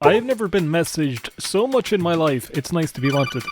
I've never been messaged so much in my life, it's nice to be wanted,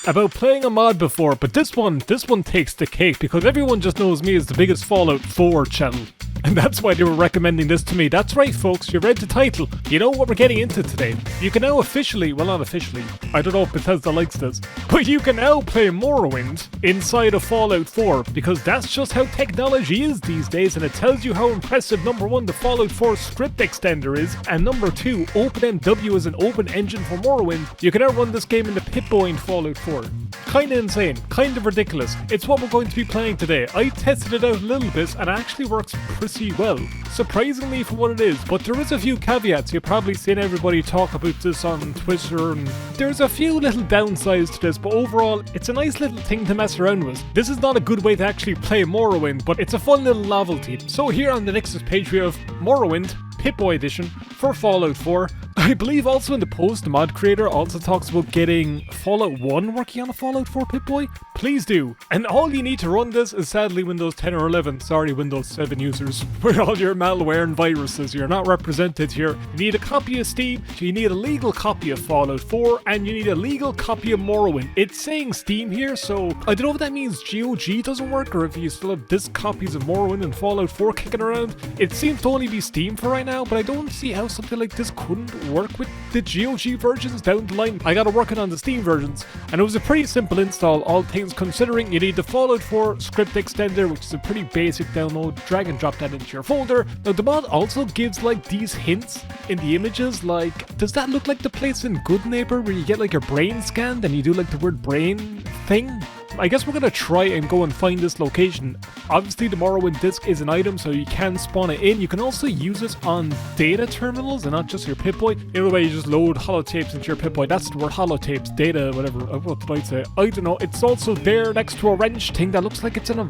about playing a mod before, but this one takes the cake because everyone just knows me as the biggest Fallout 4 channel. And that's why they were recommending this to me. That's right, folks, you read the title. You know what we're getting into today. You can now officially, well, not officially, I don't know if Bethesda likes this, but you can now play Morrowind inside of Fallout 4 because that's just how technology is these days, and it tells you how impressive, number one, the Fallout 4 script extender is, and number two, OpenMW is an open engine for Morrowind. You can now run this game in the Pip-Boy in Fallout 4. Kinda insane, kind of ridiculous. It's what we're going to be playing today. I tested it out a little bit and it actually works pretty well. Surprisingly for what it is, but there is a few caveats. You've probably seen everybody talk about this on Twitter, and there's a few little downsides to this, but overall, it's a nice little thing to mess around with. This is not a good way to actually play Morrowind, but it's a fun little novelty. So here on the Nexus page we have Morrowind Pip-Boy edition for Fallout 4. I believe also in the post, the mod creator also talks about getting Fallout 1 working on a Fallout 4 Pip-Boy. Please do. And all you need to run this is sadly Windows 10 or 11. Sorry, Windows 7 users. With all your malware and viruses, you're not represented here. You need a copy of Steam, you need a legal copy of Fallout 4, and you need a legal copy of Morrowind. It's saying Steam here, so I don't know if that means GOG doesn't work or if you still have disc copies of Morrowind and Fallout 4 kicking around. It seems to only be Steam for right now, but I don't see how something like this couldn't work with the GOG versions down the line. I got to work on the Steam versions, and it was a pretty simple install, all things considering. You need the Fallout 4 script extender, which is a pretty basic download. Drag and drop that into your folder. Now the mod also gives like these hints in the images, like, does that look like the place in Goodneighbor where you get like your brain scanned and you do like the word brain thing? I guess we're gonna try and go and find this location. Obviously the Morrowind disk is an item, so you can spawn it in. You can also use it on data terminals and not just your Pip-Boy. The other way, you just load holotapes into your Pip-Boy. That's the word, holotapes, data, whatever. What did I say? I don't know. It's also there next to a wrench thing that looks like it's in a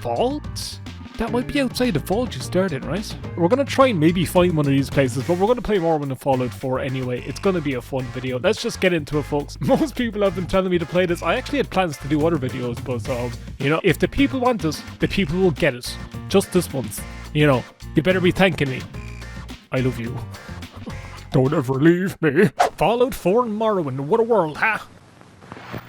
vault? That might be outside the vault you started, right? We're gonna try and maybe find one of these places, but we're gonna play Morrowind and Fallout 4 anyway. It's gonna be a fun video. Let's just get into it, folks. Most people have been telling me to play this. I actually had plans to do other videos, but you know, if the people want this, the people will get it. Just this once. You know, you better be thanking me. I love you. Don't ever leave me. Fallout 4 and Morrowind, what a world, huh?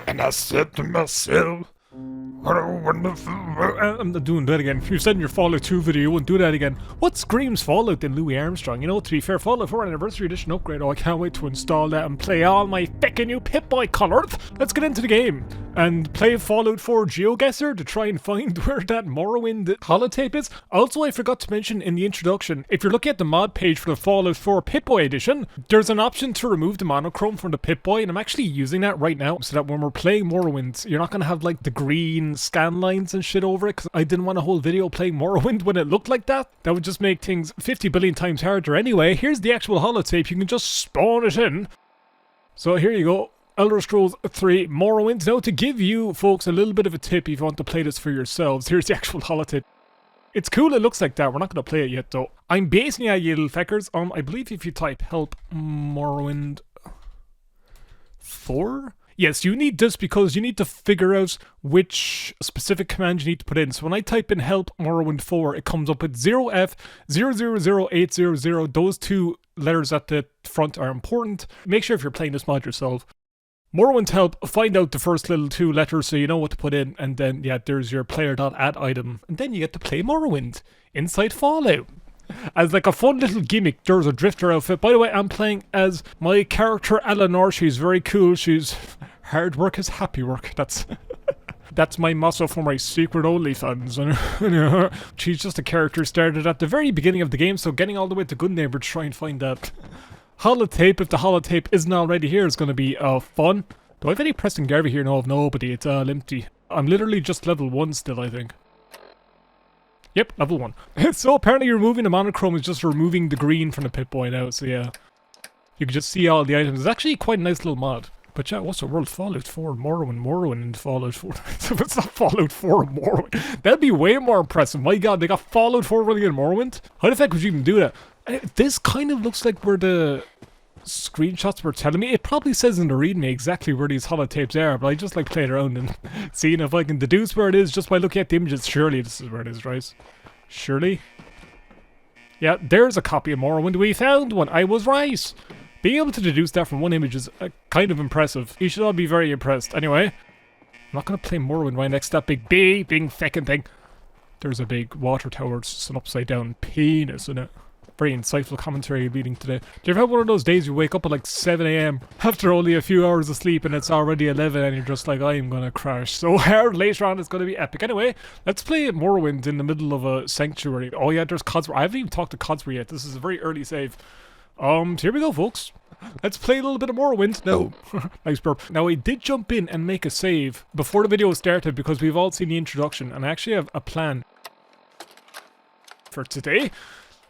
And I said to myself, what a wonderful world. I'm not doing that again. You said in your Fallout 2 video you wouldn't do that again. What screams Fallout than Louis Armstrong? You know, to be fair, Fallout 4 Anniversary Edition upgrade. Oh, I can't wait to install that and play all my feckin' new Pip-Boy colours. Let's get into the game and play Fallout 4 GeoGuessr to try and find where that Morrowind holotape is. Also, I forgot to mention in the introduction, if you're looking at the mod page for the Fallout 4 Pip-Boy edition, there's an option to remove the monochrome from the Pip-Boy, and I'm actually using that right now so that when we're playing Morrowind, you're not going to have like the green scan lines and shit over it, because I didn't want a whole video playing Morrowind when it looked like that. That would just make things 50 billion times harder anyway. Here's the actual holotape. You can just spawn it in. So here you go. Elder Scrolls 3 Morrowind. Now, to give you folks a little bit of a tip if you want to play this for yourselves, here's the actual holotape. It's cool, it looks like that. We're not going to play it yet though. I'm basing it, you little feckers, on, I believe if you type help Morrowind 4? Yes, you need this because you need to figure out which specific command you need to put in. So when I type in help Morrowind 4, it comes up with 0F000800. Those two letters at the front are important. Make sure if you're playing this mod yourself. Morrowind help, find out the first little two letters so you know what to put in, and then yeah, there's your player.add item, and then you get to play Morrowind inside Fallout. As like a fun little gimmick, there's a drifter outfit. By the way, I'm playing as my character Eleanor. She's very cool. She's hard work is happy work. That's my motto for my secret OnlyFans. She's just a character started at the very beginning of the game, so getting all the way to Goodneighbor to try and find that holotape, if the holotape isn't already here, is going to be fun. Do I have any Preston Garvey here? No, I've nobody. It's empty. I'm literally just level 1 still, I think. Yep, level 1. So apparently removing the monochrome is just removing the green from the Pip-Boy now, so yeah. You can just see all the items. It's actually quite a nice little mod. But yeah, what's the world? Fallout 4, Morrowind and Fallout 4. If it's not Fallout 4 and Morrowind, that'd be way more impressive. My god, they got Fallout 4 running in Morrowind? How the fuck would you even do that? This kind of looks like where the screenshots were telling me. It probably says in the readme exactly where these holotapes are, but I just like playing around and seeing if I can deduce where it is just by looking at the images. Surely this is where it is, right? Surely? Yeah, there's a copy of Morrowind. We found one. I was right. Being able to deduce that from one image is kind of impressive. You should all be very impressed. Anyway, I'm not going to play Morrowind right next to that big feckin' thing. There's a big water tower. It's just an upside down penis in it. Very insightful commentary reading today. Do you ever have one of those days you wake up at like 7 AM after only a few hours of sleep and it's already 11 and you're just like, I'm gonna crash so hard later on, it's gonna be epic. Anyway, let's play Morrowind in the middle of a sanctuary. Oh yeah, there's Codsworth. I haven't even talked to Codsworth yet. This is a very early save. So here we go, folks. Let's play a little bit of Morrowind. No. Nice burp. Now, I did jump in and make a save before the video started because we've all seen the introduction and I actually have a plan for today.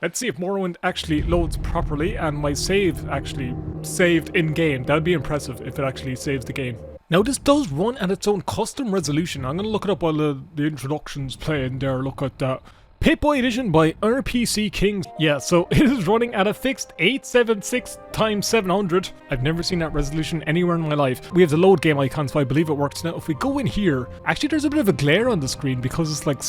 Let's see if Morrowind actually loads properly and my save actually saved in-game. That would be impressive if it actually saves the game. Now this does run at its own custom resolution. I'm going to look it up while the introduction's playing there. Look at that. Pip-Boy edition by RPC Kings. Yeah, so it is running at a fixed 876x700. I've never seen that resolution anywhere in my life. We have the load game icon, so I believe it works. Now, if we go in here, actually there's a bit of a glare on the screen because it's like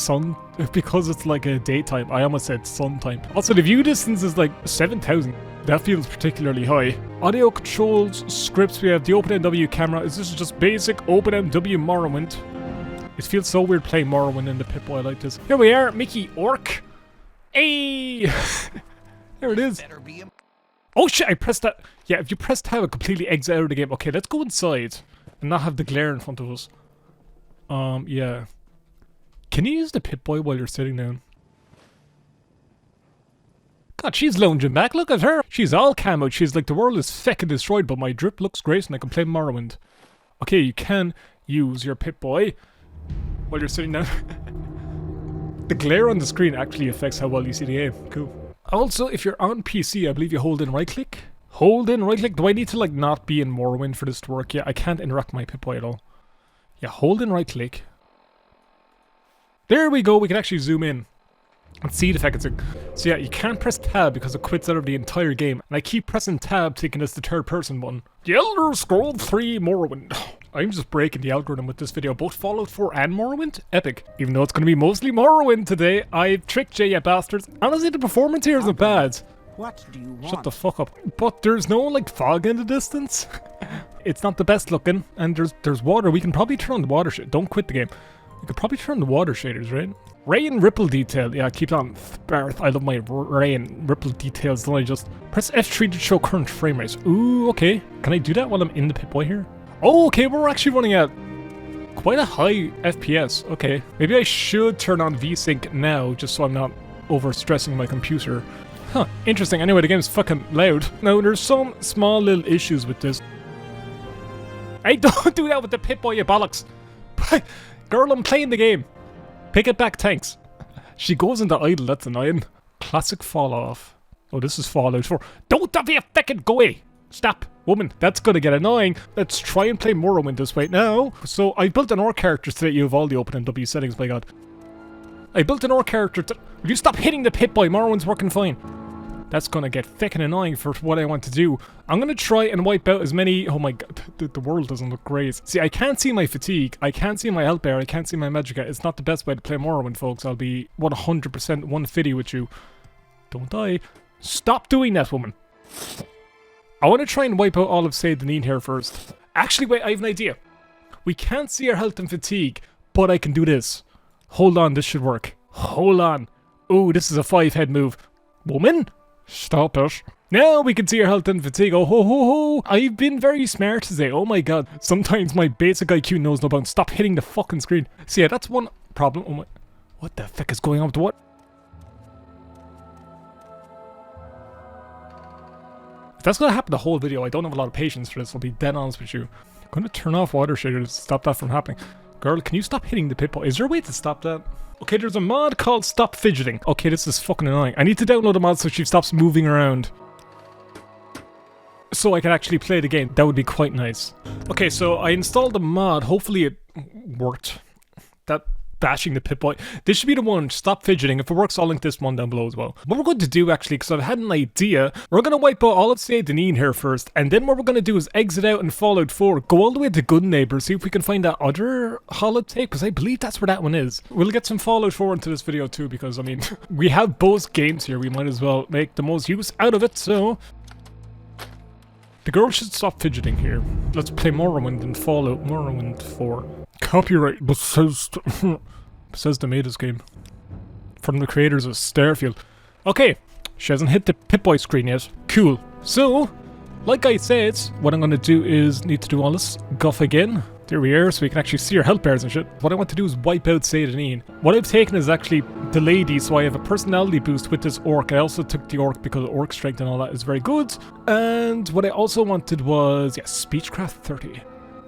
because it's like a daytime. I almost said sun time. Also, the view distance is like 7,000. That feels particularly high. Audio controls, scripts, we have the OpenMW camera. This is just basic OpenMW Morrowind. It feels so weird playing Morrowind in the Pip-Boy like this. Here we are, Micky Orc. Hey! There it is. Oh shit, I pressed that. Yeah, if you press tab, it completely exits out of the game. Okay, let's go inside and not have the glare in front of us. Yeah. Can you use the Pip-Boy while you're sitting down? God, she's lounging back. Look at her. She's all camoed. She's like, the world is feckin' destroyed, but my drip looks great and I can play Morrowind. Okay, you can use your Pip-Boy while you're sitting down. The glare on the screen actually affects how well you see the game. Cool. Also, if you're on PC, I believe you hold in right click. Hold in right click. Do I need to like not be in Morrowind for this to work? Yeah, I can't interact my Pip-Boy at all. Yeah, hold in right click. There we go. We can actually zoom in and see the fact it's so yeah, you can't press tab because it quits out of the entire game. And I keep pressing tab thinking it's the third person button. The Elder Scrolls 3 Morrowind. I'm just breaking the algorithm with this video. Both Fallout 4 and Morrowind? Epic. Even though it's going to be mostly Morrowind today, I've tricked you, you bastards. Honestly, the performance here isn't bad. What do you want? Shut the fuck up. But there's no, like, fog in the distance. It's not the best looking. And there's water. We can probably turn on the water shade. Don't quit the game. We could probably turn on the water shaders, right? Ray and ripple detail. Yeah, keep on. Barth. I love my ray and ripple details. Don't I just press F3 to show current frame rates? Ooh, okay. Can I do that while I'm in the Pip-Boy here? Oh, okay, we're actually running at quite a high FPS. Okay, maybe I should turn on VSync now, just so I'm not overstressing my computer. Huh, interesting. Anyway, the game's fucking loud. Now, there's some small little issues with this. Hey, don't do that with the Pip-Boy, you bollocks. Girl, I'm playing the game. Pick it back, thanks. She goes into idle, that's annoying. Classic fall off. Oh, this is Fallout 4. Don't have you fucking go away. Stop, woman, that's gonna get annoying. Let's try and play Morrowind this way now. So I built an orc character so that you have all the OpenMW settings, by God. I built an orc character to... Will you stop hitting the Pip-Boy? Morrowind's working fine. That's gonna get feckin' annoying for what I want to do. I'm gonna try and wipe out as many... Oh my God, the world doesn't look great. See, I can't see my fatigue, I can't see my health bar, I can't see my magica. It's not the best way to play Morrowind, folks. I'll be 100% 150 with you. Don't die. Stop doing that, woman. I want to try and wipe out all of Say Deneen here first. Actually, wait, I have an idea. We can't see our health and fatigue, but I can do this. Hold on, this should work. Hold on. Ooh, this is a 5-head move. Woman? Stop it. Now we can see our health and fatigue. Oh ho ho ho. I've been very smart today. Oh my God. Sometimes my basic IQ knows no bounds. Stop hitting the fucking screen. So yeah, that's one problem. Oh my... What the fuck is going on with the what? If that's gonna happen the whole video, I don't have a lot of patience for this, I'll be dead honest with you. I'm gonna turn off water shaders to stop that from happening. Girl, can you stop hitting the Pip-Boy? Is there a way to stop that? Okay, there's a mod called Stop Fidgeting. Okay, this is fucking annoying. I need to download a mod so she stops moving around. So I can actually play the game. That would be quite nice. Okay, so I installed the mod. Hopefully it worked. That bashing the Pip-Boy. This should be the one. Stop Fidgeting. If it works, I'll link this one down below as well. What we're going to do, actually, because I've had an idea, we're going to wipe out all of Say Deneen here first, and then what we're going to do is exit out in Fallout 4, go all the way to Goodneighbor, see if we can find that other holotape, because I believe that's where that one is. We'll get some Fallout 4 into this video too, because, I mean, we have both games here. We might as well make the most use out of it, so... The girl should stop fidgeting here. Let's play Morrowind and Fallout. Morrowind 4. Copyright Bethesda made this game. From the creators of Starfield. Okay, she hasn't hit the Pip-Boy screen yet. Cool. So, like I said, what I'm going to do is need to do all this guff again. There we are, so we can actually see our health bars and shit. What I want to do is wipe out Satan. What I've taken is actually the lady, so I have a personality boost with this orc. I also took the orc because orc strength and all that is very good. And what I also wanted was, yeah, speechcraft 30.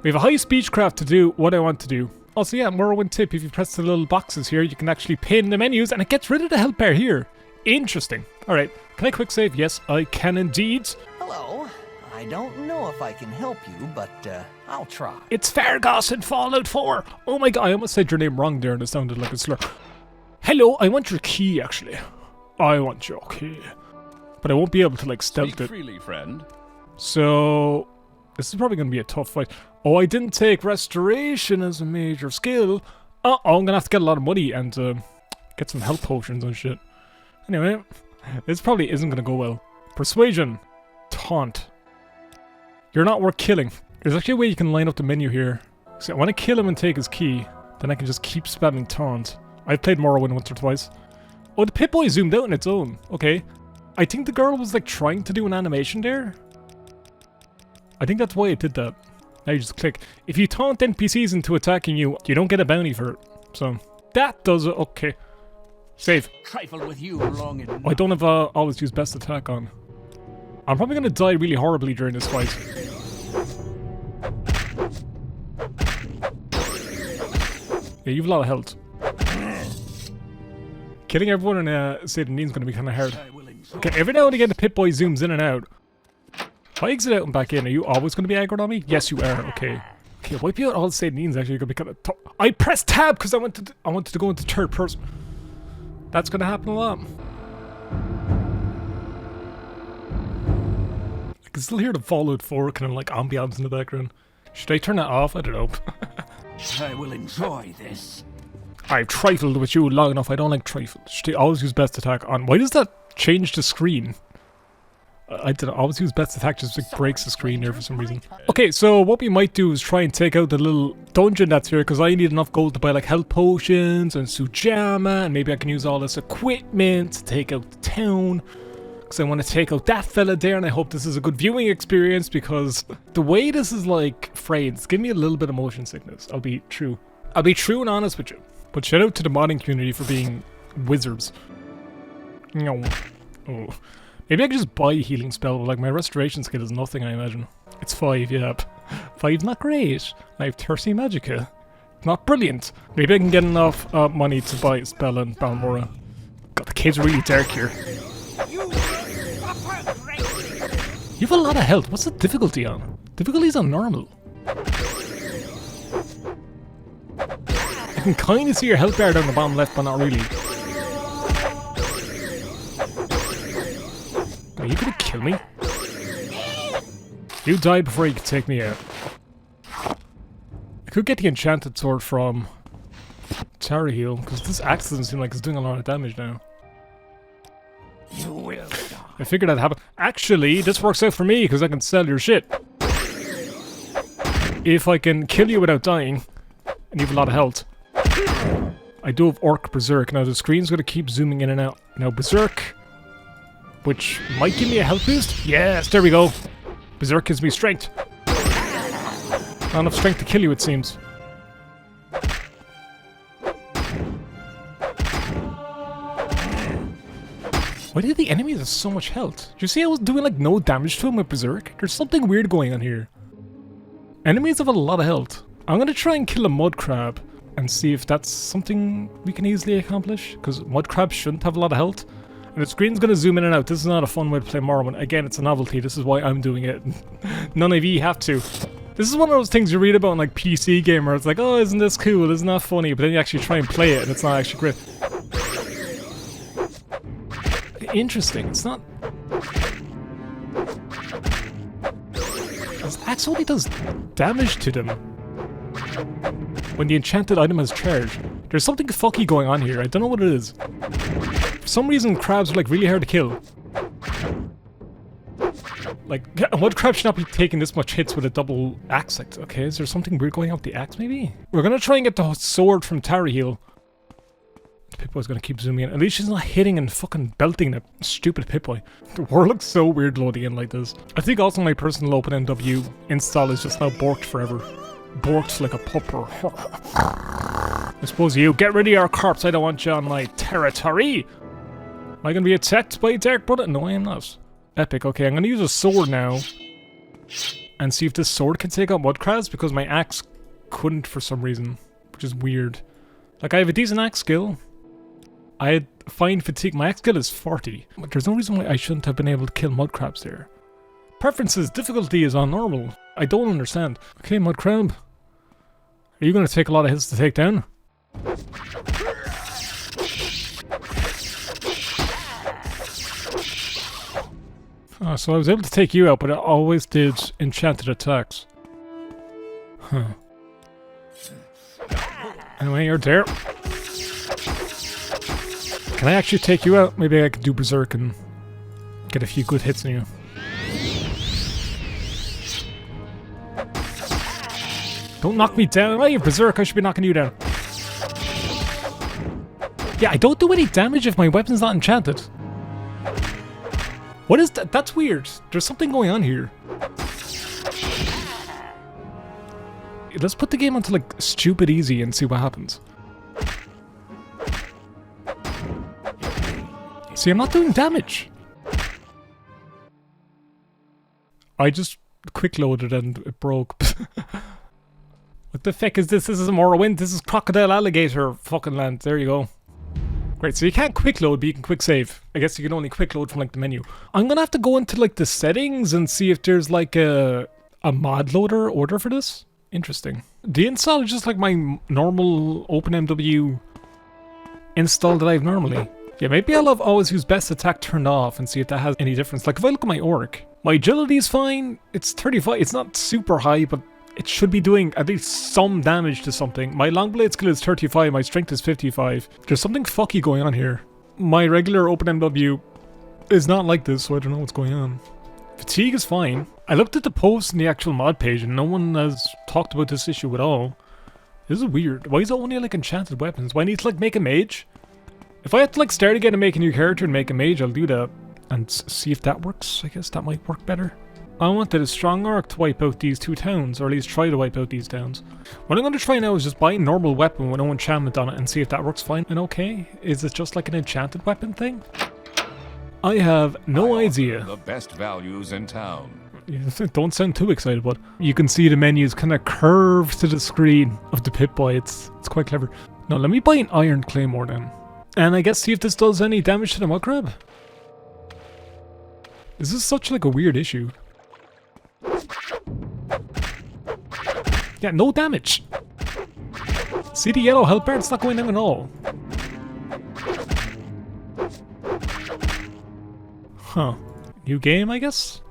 We have a high speechcraft to do what I want to do. Also, yeah, Morrowind tip, if you press the little boxes here, you can actually pin the menus and it gets rid of the health bar here. Interesting. Alright, can I quick save? Yes, I can indeed. Hello. I don't know if I can help you, but I'll try. It's Fergus in Fallout 4! Oh my god, I almost said your name wrong there and it sounded like a slur. Hello, I want your key, actually. I want your key. But I won't be able to, like, stealth it. Freely, friend. So, this is probably going to be a tough fight. Oh, I didn't take restoration as a major skill. Uh-oh, I'm going to have to get a lot of money and get some health potions and shit. Anyway, this probably isn't going to go well. Persuasion. Taunt. You're not worth killing. There's actually a way you can line up the menu here. So I want to kill him and take his key. Then I can just keep spamming taunt. I've played Morrowind once or twice. Oh, the Pip-Boy zoomed out on its own. Okay. I think the girl was like trying to do an animation there. I think that's why it did that. Now you just click. If you taunt NPCs into attacking you, you don't get a bounty for it. So, that does it. Okay. Save. Trifle with you long enough. Oh, I don't have always use best attack on. I'm probably going to die really horribly during this fight. Yeah, you've a lot of health. Killing everyone in Satan is going to be kind of hard. Okay, every now and again the Pip-Boy zooms in and out. If I exit out and back in, are you always going to be aggroed on me? Yes, you are. Okay. Okay, wiping out all the Satanines actually going to be kind of tough. I pressed tab because I wanted to go into third person. That's going to happen a lot. I can still hear the Fallout 4 kind of like ambiance in the background. Should I turn that off? I don't know. I will enjoy this. I've trifled with you long enough. I don't like trifle. Should I always use best attack on? Why does that change the screen? I didn't always use best attack, just like breaks the screen there for some reason. Okay, so what we might do is try and take out the little dungeon that's here, because I need enough gold to buy like health potions and Sujama, and maybe I can use all this equipment to take out the town. Because I want to take out that fella there, and I hope this is a good viewing experience, because the way this is like frayed, it's giving me a little bit of motion sickness. I'll be true and honest with you. But shout out to the modding community for being wizards. No. Oh. Maybe I can just buy a healing spell, but like my restoration skill is nothing, I imagine. It's 5, yeah. 5's not great. I have 30 magicka. Not brilliant. Maybe I can get enough money to buy a spell in Balmora. God, the caves are really dark here. You have a lot of health. What's the difficulty on? Difficulty's on normal. I can kind of see your health bar down the bottom left, but not really. Are you gonna kill me? You died before you could take me out. I could get the enchanted sword from Tower Heal, because this axe doesn't seem like it's doing a lot of damage now. You will die. I figured that'd happen. Actually, this works out for me, because I can sell your shit. If I can kill you without dying, and you have a lot of health. I do have Orc Berserk. Now the screen's gonna keep zooming in and out. Now Berserk, which might give me a health boost. Yes, there we go. Berserk gives me strength. Not enough strength to kill you, it seems. Why did the enemies have so much health? Did you see I was doing like no damage to him with Berserk? There's something weird going on here. Enemies have a lot of health. I'm gonna try and kill a mud crab and see if that's something we can easily accomplish, because mud crabs shouldn't have a lot of health. And the screen's gonna zoom in and out. This is not a fun way to play Morrowind. Again, it's a novelty. This is why I'm doing it. None of you have to. This is one of those things you read about in like PC gamer. It's like, oh, isn't this cool? Isn't that funny? But then you actually try and play it and it's not actually great. Interesting. It's not... This axe only does damage to them when the enchanted item has charged. There's something fucky going on here. I don't know what it is. For some reason, crabs are like really hard to kill. Like, Mudcrab should not be taking this much hits with a double axe. Like, okay, is there something weird going on with the axe, maybe? We're gonna try and get the sword from Tara Heel. Pip-Boy's gonna keep zooming in. At least she's not hitting and fucking belting that stupid Pip-Boy. The world looks so weird loading in like this. I think also my personal OpenMW install is just now borked forever. Borked like a pupper. I suppose you get rid of your corpse. I don't want you on my territory. Am I gonna be attacked by Dark Brother? No, I am not. Epic. Okay, I'm gonna use a sword now and see if this sword can take out Mudcrabs because my axe couldn't for some reason, which is weird. Like, I have a decent axe skill. I had fine fatigue. My axe skill is 40. But there's no reason why I shouldn't have been able to kill Mudcrabs there. Preferences. Difficulty is on normal. I don't understand. Okay, Mudcrab. Are you going to take a lot of hits to take down? Oh, so I was able to take you out, but I always did enchanted attacks. Huh. Anyway, you're there. Can I actually take you out? Maybe I could do Berserk and get a few good hits on you. Don't knock me down. Oh, you're Berserk. I should be knocking you down. Yeah, I don't do any damage if my weapon's not enchanted. What is that? That's weird. There's something going on here. Let's put the game onto like stupid easy and see what happens. See, I'm not doing damage. I just quick loaded and it broke. What the feck is this? This is Morrowind. This is crocodile alligator fucking land. There you go. Great, so you can't quick load, but you can quick save. I guess you can only quick load from like the menu. I'm gonna have to go into like the settings and see if there's like a mod loader order for this. Interesting. The install is just like my normal OpenMW install that I have normally. Yeah, maybe I'll have always use best attack turned off and see if that has any difference. Like if I look at my orc, my agility is fine. It's 35. It's not super high, but it should be doing at least some damage to something. My long blade skill is 35, my strength is 55. There's something fucky going on here. My regular OpenMW is not like this, so I don't know what's going on. Fatigue is fine. I looked at the post in the actual mod page and no one has talked about this issue at all. This is weird. Why is it only like enchanted weapons? Why I need to like make a mage? If I had to like start again and make a new character and make a mage, I'll do that. And see if that works. I guess that might work better. I wanted a strong orc to wipe out these two towns, or at least try to wipe out these towns. What I'm going to try now is just buy a normal weapon with no enchantment on it and see if that works fine and okay. Is it just like an enchanted weapon thing? I have no idea. The best values in town. Don't sound too excited, but you can see the menus kind of curve to the screen of the Pip-Boy. It's quite clever. No, let me buy an iron claymore then. And I guess see if this does any damage to the mudcrab. This is such like a weird issue. Yeah, no damage. See the yellow health bar? It's not going down at all. Huh. New game, I guess?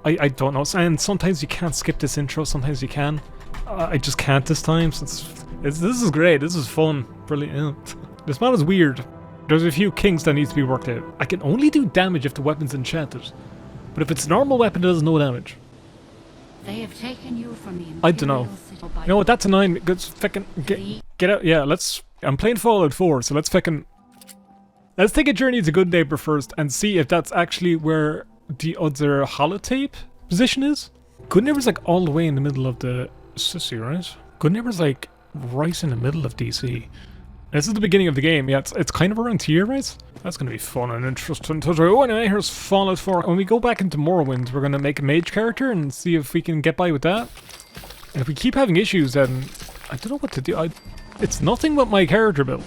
I don't know. And sometimes you can't skip this intro, sometimes you can. I just can't this time. Since this is great. This is fun. Brilliant. This mod is weird. There's a few kinks that need to be worked out. I can only do damage if the weapon's enchanted. But if it's a normal weapon, it does no damage. They have taken you from the I don't know. You know what? That's annoying. Let's fucking get out. Yeah, let's. I'm playing Fallout 4, so let's fucking. Let's take a journey to Goodneighbor first and see if that's actually where the other holotape position is. Goodneighbor's like all the way in the middle of the city, right? Goodneighbor's like right in the middle of DC. This is the beginning of the game. Yeah, it's kind of around here, right? That's going to be fun and interesting to do. Anyway, here's Fallout 4. When we go back into Morrowind, we're going to make a mage character and see if we can get by with that. And if we keep having issues, then I don't know what to do. It's nothing but my character build.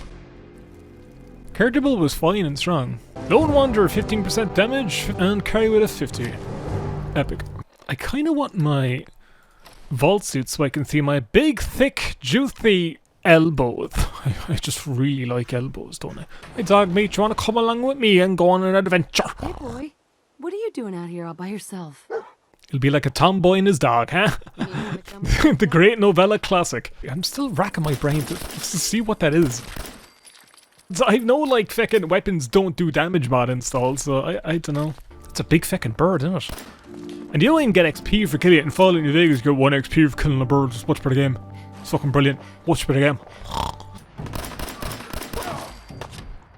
Character build was fine and strong. Lone Wanderer, 15% damage, and carry weight of 50. Epic. I kind of want my vault suit so I can see my big, thick, juicy elbows. I just really like elbows, don't I? Hey dog mate, you want to come along with me and go on an adventure? Hey boy, what are you doing out here all by yourself? It'll be like a tomboy and his dog, huh? The great novella classic. I'm still racking my brain to see what that is. So I know like feckin' weapons don't do damage mod installed, so I don't know. It's a big feckin' bird, isn't it? And you don't even get XP for killing it. In Fallout New Vegas, you get 1 XP for killing a bird. It's much better game. It's fucking brilliant. Much better game.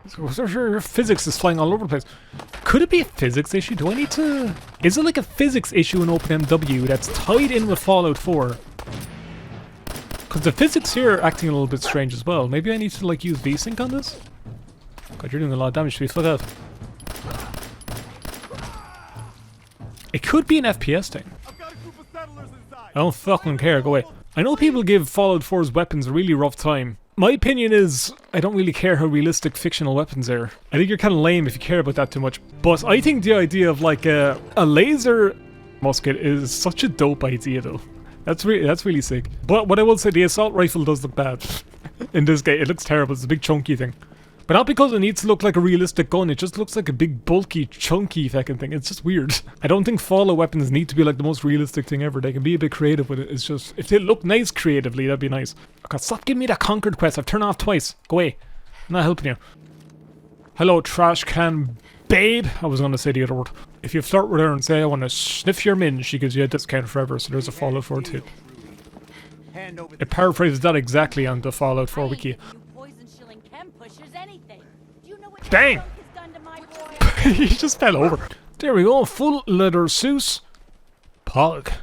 So, your physics is flying all over the place. Could it be a physics issue? Do I need to... Is it like a physics issue in OpenMW that's tied in with Fallout 4? Because the physics here are acting a little bit strange as well. Maybe I need to like use VSync on this? God, you're doing a lot of damage to me. Fuck out. It could be an FPS thing. I don't fucking care. Go away. I know people give Fallout 4's weapons a really rough time. My opinion is, I don't really care how realistic fictional weapons are. I think you're kind of lame if you care about that too much. But I think the idea of like a laser musket is such a dope idea though. That's really sick. But what I will say, the assault rifle does look bad in this game. It looks terrible. It's a big chunky thing. But not because it needs to look like a realistic gun, it just looks like a big bulky chunky fucking thing. It's just weird. I don't think Fallout weapons need to be like the most realistic thing ever. They can be a bit creative with it. It's just, if they look nice creatively, that'd be nice. God, stop giving me that Conquered quest. I've turned off twice. Go away. I'm not helping you. Hello, trash can babe. I was going to say the other word. If you flirt with her and say, I want to sniff your min, she gives you a discount forever. So there's a Fallout 4 too. It paraphrases that exactly on the Fallout 4 wiki. Dang! He just fell over. There we go, full leather suits. Pog.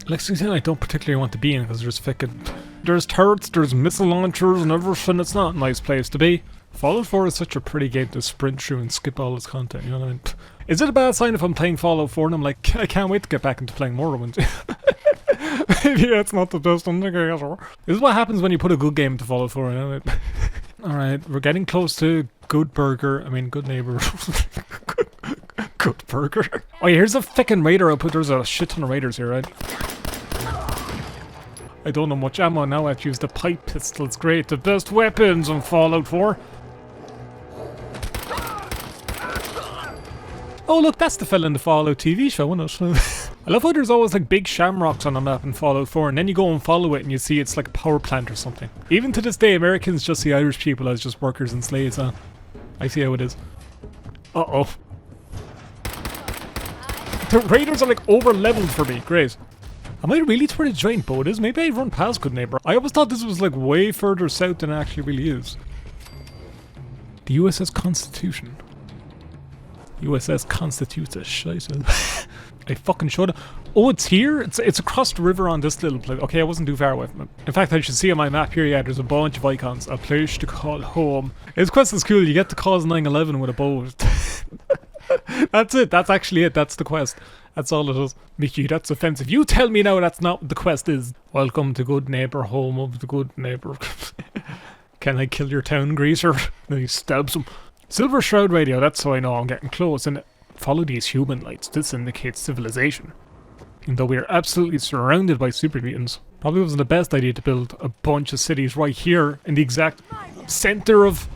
Lexington I don't particularly want to be in because there's turrets, there's missile launchers and everything. It's not a nice place to be. Fallout 4 is such a pretty game to sprint through and skip all its content, you know what I mean? Is it a bad sign if I'm playing Fallout 4 and I'm like, I can't wait to get back into playing Morrowind? Maybe that's not the best one. This is what happens when you put a good game into Fallout 4, you know? Alright, we're getting close to Goodneighbor. Good burger. Oh yeah, here's a fucking raider output. There's a shit ton of raiders here, right? I don't know much ammo now. I have to use the pipe pistol. It's great. The best weapons on Fallout 4. Oh look, that's the fella in the Fallout TV show, isn't it? I love how there's always like big shamrocks on the map in Fallout 4 and then you go and follow it and you see it's like a power plant or something. Even to this day, Americans just see Irish people as just workers and slaves, huh? I see how it is. Uh-oh. The raiders are like over-leveled for me. Great. Am I really to where the giant boat is? Maybe I run past Goodneighbor. I always thought this was like way further south than it actually really is. The USS Constitution. USS Constitutes a shite. I fucking should have. Oh, it's here? It's across the river on this little place. Okay, I wasn't too far away from it. In fact, I should see on my map here, yeah, there's a bunch of icons. A place to call home. This quest is cool. You get to cause 9/11 with a boat. That's it. That's actually it. That's the quest. That's all it is. Micky, that's offensive. You tell me now that's not what the quest is. Welcome to Goodneighbor, home of the Goodneighbor. Can I kill your town greaser? Then he stabs him. Silver Shroud Radio, that's how I know I'm getting close. And follow these human lights. This indicates civilization. Even though we are absolutely surrounded by super mutants. Probably wasn't the best idea to build a bunch of cities right here in the exact center of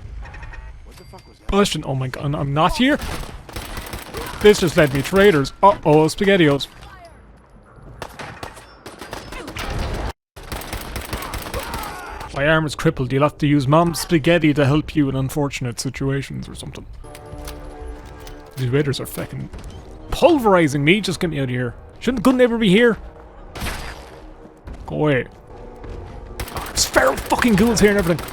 Boston. Oh my god, I'm not here. This just led me to raiders. Uh-oh, SpaghettiOs. My arm is crippled. You'll have to use Mom's spaghetti to help you in unfortunate situations or something. These raiders are fucking pulverizing me. Just get me out of here. Shouldn't Goodneighbor be here? Go away. Oh, there's feral fucking ghouls here and everything.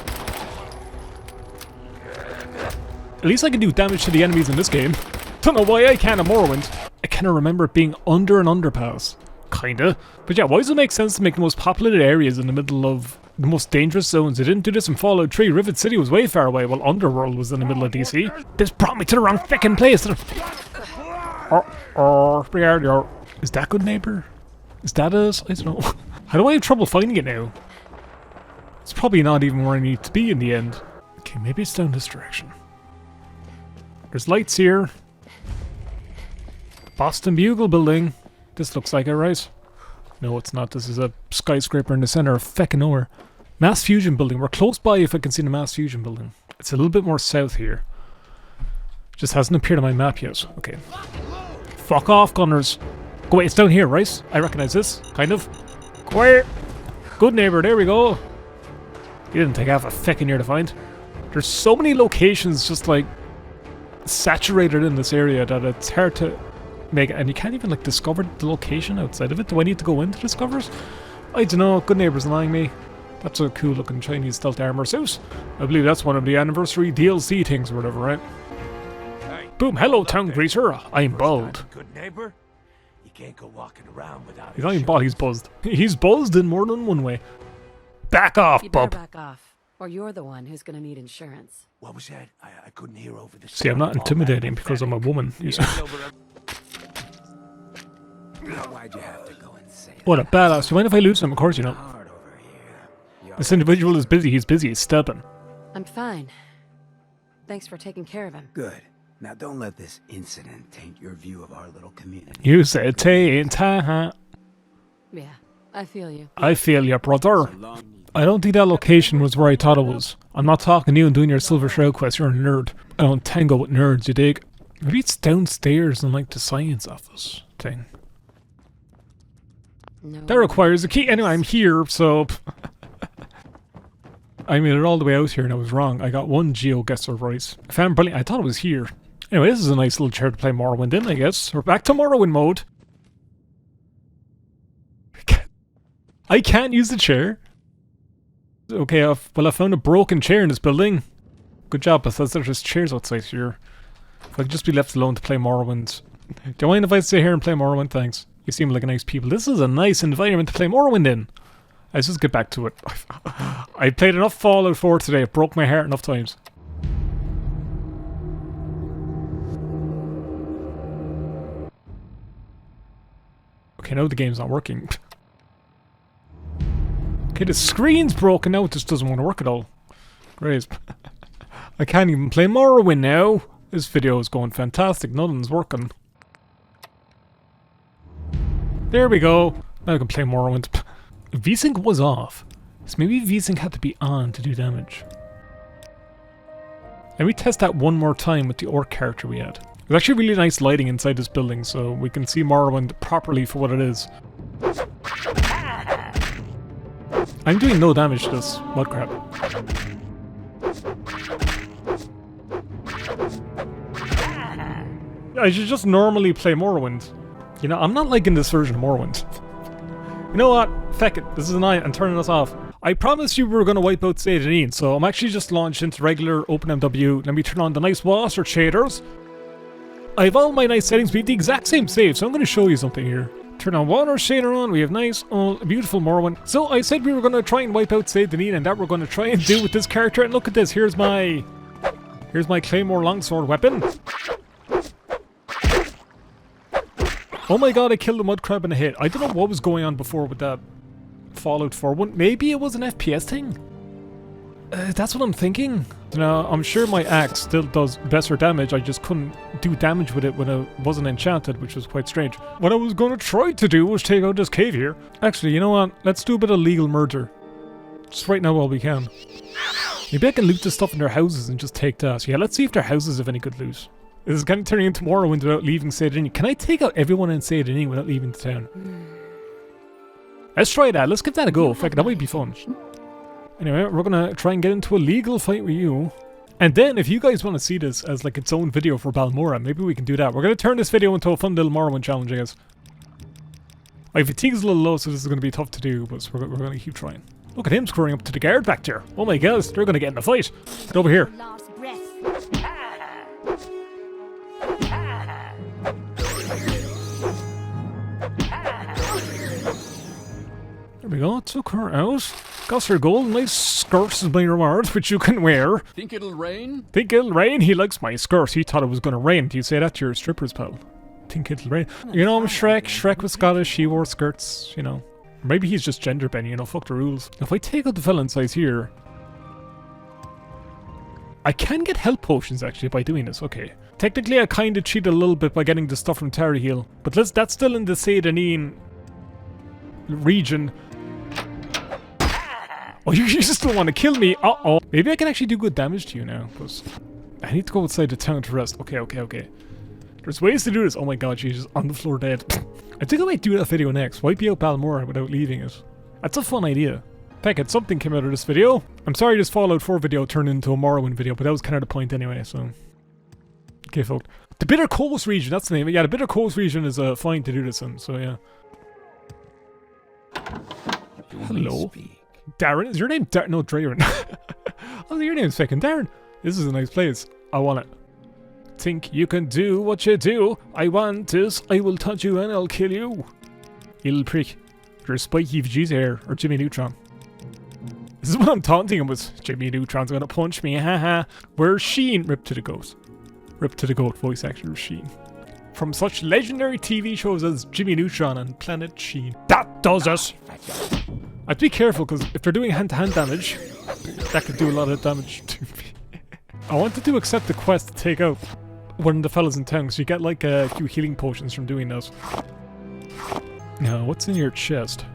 At least I can do damage to the enemies in this game. Don't know why I can't in Morrowind. I kinda remember it being under an underpass. Kinda. But yeah, why does it make sense to make the most populated areas in the middle of the most dangerous zones? They didn't do this in Fallout 3. Rivet City was way far away, while Underworld was in the middle of DC. This brought me to the wrong fucking place. Is that Goodneighbor? Is that us? I don't know. How do I have trouble finding it now? It's probably not even where I need to be in the end. Okay, maybe it's down this direction. There's lights here. Boston Bugle building. This looks like it, right? No, it's not. This is a skyscraper in the center of feckin' nowhere. Mass Fusion building. We're close by if I can see the Mass Fusion building. It's a little bit more south here. Just hasn't appeared on my map yet. Okay. Fuck off, gunners. Go away, it's down here, right? I recognize this, kind of. Quiet. Goodneighbor, there we go. You didn't take half a feckin' year to find. There's so many locations just like saturated in this area that it's hard to make it, and you can't even like discover the location outside of it. Do I need to go in to discover it? I don't know. Goodneighbor's lying me. That's a cool looking Chinese stealth armor suit. I believe that's one of the anniversary DLC things or whatever, right? Hey, Boom, hello town greaser. I'm bald. Good neighbor. You can't go walking around without. He's not even bald, he's buzzed. He's buzzed in more than one way. Back off, You better bub. back off, or you're the one who's gonna need insurance. What was that? I couldn't hear over the. See, I'm not intimidating because I'm a woman. You see. Why'd you have to go and say that? What a badass. Do you mind if I lose him? Of course you don't. Hard over here. This individual is busy. He's busy. He's stepping. I'm fine. Thanks for taking care of him. Good. Now don't let this incident taint your view of our little community. You said taint, huh? Yeah, I feel you. I feel you, brother. So long. I don't think that location was where I thought it was. I'm not talking to you and doing your Silver Shroud quest. You're a nerd. I don't tango with nerds, you dig? Maybe it's downstairs in like the science office thing. No. That requires a key. Anyway, I'm here, so... I made it all the way out here and I was wrong. I got one GeoGuessr right. I found brilliant. I thought it was here. Anyway, this is a nice little chair to play Morrowind in, I guess. We're back to Morrowind mode. I can't use the chair. Okay, well, I found a broken chair in this building. Good job, Bethesda. There's chairs outside here. If I could just be left alone to play Morrowind. Do you mind if I stay here and play Morrowind? Thanks. You seem like nice people. This is a nice environment to play Morrowind in. Let's just get back to it. I played enough Fallout 4 today. It broke my heart enough times. Okay, now the game's not working. Okay, the screen's broken now. It just doesn't want to work at all. Great. I can't even play Morrowind now. This video is going fantastic. Nothing's working. There we go. Now I can play Morrowind. VSync was off. So maybe VSync had to be on to do damage. Let me test that one more time with the orc character we had. There's actually really nice lighting inside this building, so we can see Morrowind properly for what it is. I'm doing no damage to this mudcrab. I should just normally play Morrowind. You know, I'm not liking this version of Morrowind. You know what? Feck it. This is a night. I'm turning this off. I promised you we were going to wipe out State and Ian, so I'm actually just launched into regular OpenMW. Let me turn on the nice water shaders. I have all my nice settings. We have the exact same save, so I'm going to show you something here. Turn on water shader on. We have nice, beautiful Morrowind. So I said we were going to try and wipe out State and Ian, and that we're going to try and do with this character. And look at this. Here's my Claymore longsword weapon. Oh my god, I killed the mudcrab in a hit. I don't know what was going on before with that Fallout 4 one. Maybe it was an FPS thing? That's what I'm thinking. Now, I'm sure my axe still does better damage. I just couldn't do damage with it when it wasn't enchanted, which was quite strange. What I was going to try to do was take out this cave here. Actually, you know what? Let's do a bit of legal murder. Just right now while we can. Maybe I can loot the stuff in their houses and just take that. Yeah, let's see if their houses have any good loot. This is kind of turning into Morrowind without leaving State and Ian. Can I take out everyone in State and Ian without leaving the town? Let's try that. Let's give that a go. Fuck, that might be fun. Anyway, we're gonna try and get into a legal fight with you. And then, if you guys want to see this as like its own video for Balmora, maybe we can do that. We're gonna turn this video into a fun little Morrowind challenge, I guess. My fatigue's a little low, so this is gonna be tough to do, but we're gonna keep trying. Look at him scoring up to the guard back there. Oh my god, they're gonna get in a fight. Get over here. Last breath. There we go, took her out. Got her gold, nice skirt is my reward, which you can wear. Think it'll rain? Think it'll rain? He likes my skirt. He thought it was gonna rain. Do you say that to your strippers, pal? Think it'll rain. You know, I'm Shrek. Shrek was Scottish. He wore skirts, you know. Maybe he's just gender bending, you know, fuck the rules. If I take out the felon size here, I can get health potions actually by doing this, okay. Technically I kinda cheated a little bit by getting the stuff from Tarry Hill, but that's still in the State and Ian region. Oh, you just don't want to kill me. Uh-oh. Maybe I can actually do good damage to you now, because I need to go outside the town to rest. Okay. There's ways to do this. Oh my god, she's just on the floor dead. I think I might do that video next. Wipe out Balmora without leaving it. That's a fun idea. Heck, something came out of this video. I'm sorry this Fallout 4 video turned into a Morrowind video, but that was kind of the point anyway, so... Okay, folks. The Bitter Coast region, that's the name. Yeah, the Bitter Coast region is fine to do this in, so yeah. Hello. Darren? Is your name Darren? No, Darren. Oh, your name's fucking Darren. This is a nice place. I want it. Think you can do what you do. I want this. I will touch you and I'll kill you. You little prick. You're spiky Vegeta hair, or Jimmy Neutron. This is what I'm taunting him with. Jimmy Neutron's gonna punch me, haha. Where's Sheen? Rip to the goat. Rip to the goat, voice actor Sheen. From such legendary TV shows as Jimmy Neutron and Planet Sheen. That does it! I have to be careful, because if they're doing hand-to-hand damage, that could do a lot of damage to me. I wanted to accept the quest to take out one of the fellas in town, because you get like a few healing potions from doing those. Now, what's in your chest?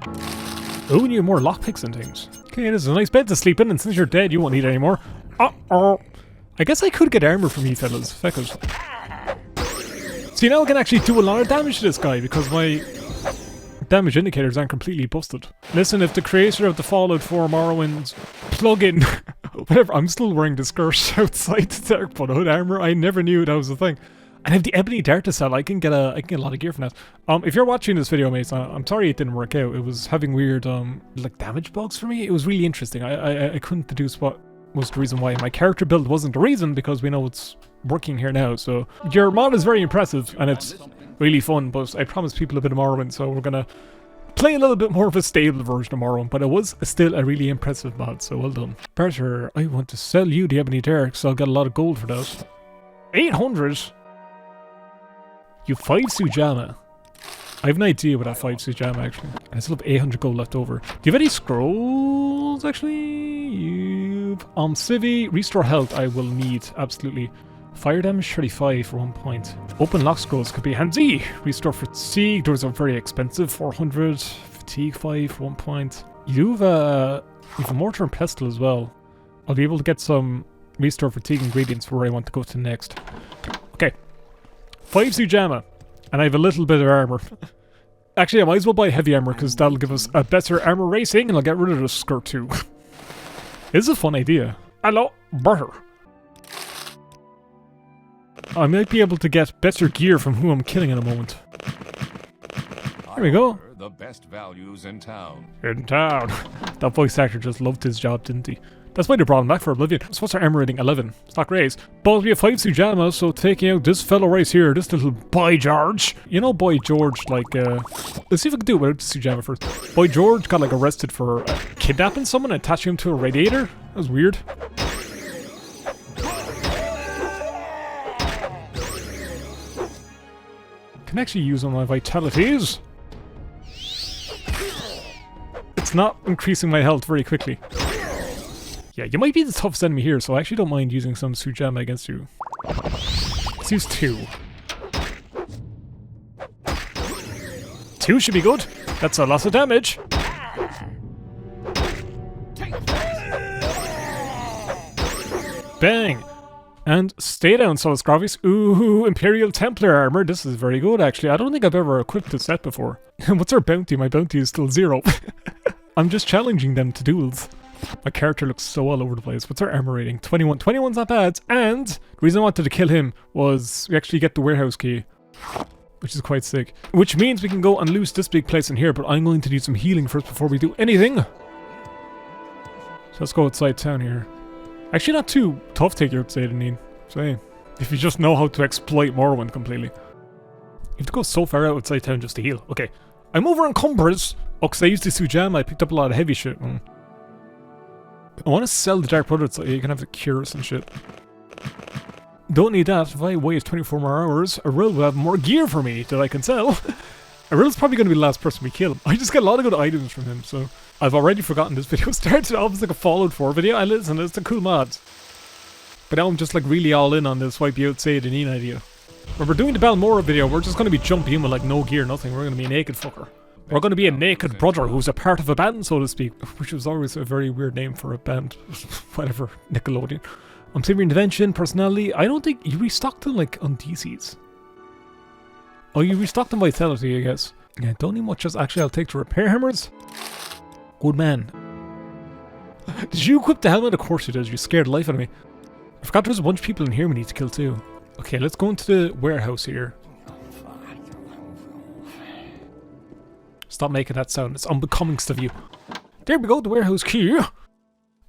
Oh, you have more lockpicks and things. Okay, this is a nice bed to sleep in, and since you're dead, you won't need it anymore. Uh-oh. I guess I could get armor from you fellas. Feck it. See, now I can actually do a lot of damage to this guy, because my damage indicators aren't completely busted. Listen, if the creator of the Fallout 4 Morrowind plugin, whatever, I'm still wearing the skirt outside the Dark Blood Hood armor. I never knew that was a thing. And if the Ebony Dart to sell, I can get a lot of gear from that. If you're watching this video, mates, I'm sorry it didn't work out. It was having weird like damage bugs for me. It was really interesting. I couldn't deduce what was the reason why. My character build wasn't the reason, because we know it's working here now. So your mod is very impressive and it's really fun, but I promised people a bit of Morrowind, so we're gonna play a little bit more of a stable version of Morrowind, but it was still a really impressive mod, so well done. Barter, I want to sell you the Ebony Dart, so I'll get a lot of gold for that. 800? You 5 Sujama. I have an idea with that 5 Sujama actually. And I still have 800 gold left over. Do you have any scrolls actually? You've Civi, restore health I will need, absolutely. Fire damage 35 for 1 point. Open lock scrolls could be handy. Restore fatigue, those are very expensive, 400. Fatigue 5 for 1 point. You have a mortar and pestle as well. I'll be able to get some restore fatigue ingredients for where I want to go to next. Okay. 5 Sujama, and I have a little bit of armor. Actually, I might as well buy heavy armor, because that'll give us a better armor racing, and I'll get rid of the skirt too. This is a fun idea. Hello, Barter. I might be able to get better gear from who I'm killing in a moment. Here we go. The best values in town. In town. That voice actor just loved his job, didn't he? That's why they brought him back for Oblivion. So what's our armor rating? 11. It's not great. But we have 5 Sujama, so taking out this fellow right here, this little Boy George. You know Boy George, like, let's see if I can do it without the Sujama first. Boy George got, like, arrested for kidnapping someone and attaching him to a radiator. That was weird. Can actually use one of my vitalities. It's not increasing my health very quickly. Yeah, you might be the toughest enemy here, so I actually don't mind using some Sujama against you. Let's use 2. 2 should be good. That's a lot of damage. Bang! And stay down, Solus Gravis. Ooh, Imperial Templar armor. This is very good, actually. I don't think I've ever equipped this set before. What's our bounty? My bounty is still 0. I'm just challenging them to duels. My character looks so all over the place. What's our armor rating? 21. 21's not bad. And the reason I wanted to kill him was we actually get the warehouse key, which is quite sick. Which means we can go and loose this big place in here, but I'm going to do some healing first before we do anything. So let's go outside town here. Actually not too tough to take your upside, I mean. So hey, if you just know how to exploit Morrowind completely. You have to go so far outside town just to heal. Okay. I'm over on Cumbers. Oh, because I used the Sujama, I picked up a lot of heavy shit. I want to sell the Dark Blood so you can have the cures and shit. Don't need that. If I wait 24 more hours, Aril will have more gear for me that I can sell. Aril's probably going to be the last person we kill. I just get a lot of good items from him, so... I've already forgotten this video started off as like a Fallout 4 video. I listen, it's a cool mod. But now I'm just like really all in on this wipe you out Sayed and Ian idea. When we're doing the Balmora video, we're just going to be jumping in with like no gear, nothing. We're going to be a naked fucker. We're going to be a naked brother who's a part of a band, so to speak. Which was always a very weird name for a band. Whatever, Nickelodeon. I'm saving intervention, personality. I don't think you restocked them like on DCs. Oh, you restocked them vitality, I guess. Yeah, don't need much. Just actually, I'll take the repair hammers. Good man. Did you equip the helmet? Of course you did. You scared the life out of me. I forgot there's a bunch of people in here we need to kill too. Okay, let's go into the warehouse here. Stop making that sound. It's unbecoming of you. There we go, the warehouse key.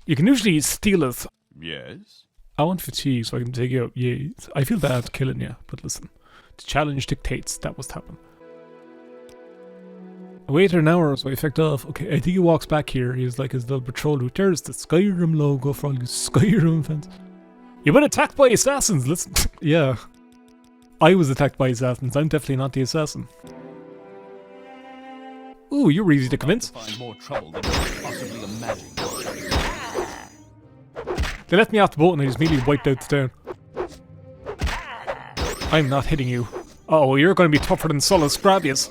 You can usually steal it. Yes? I want fatigue so I can take you out. Yeah, I feel bad killing you, but listen. The challenge dictates that must happen. I waited an hour so I effect off. Okay, I think he walks back here. He's like his little patrol route. There's the Skyrim logo for all you Skyrim fans. You've been attacked by assassins, listen. Yeah. I was attacked by assassins. I'm definitely not the assassin. Ooh, you're easy to convince. Find more trouble than you could possibly imagine. They left me off the boat and I just immediately wiped out the town. I'm not hitting you. Oh, you're going to be tougher than Solid Scrabius.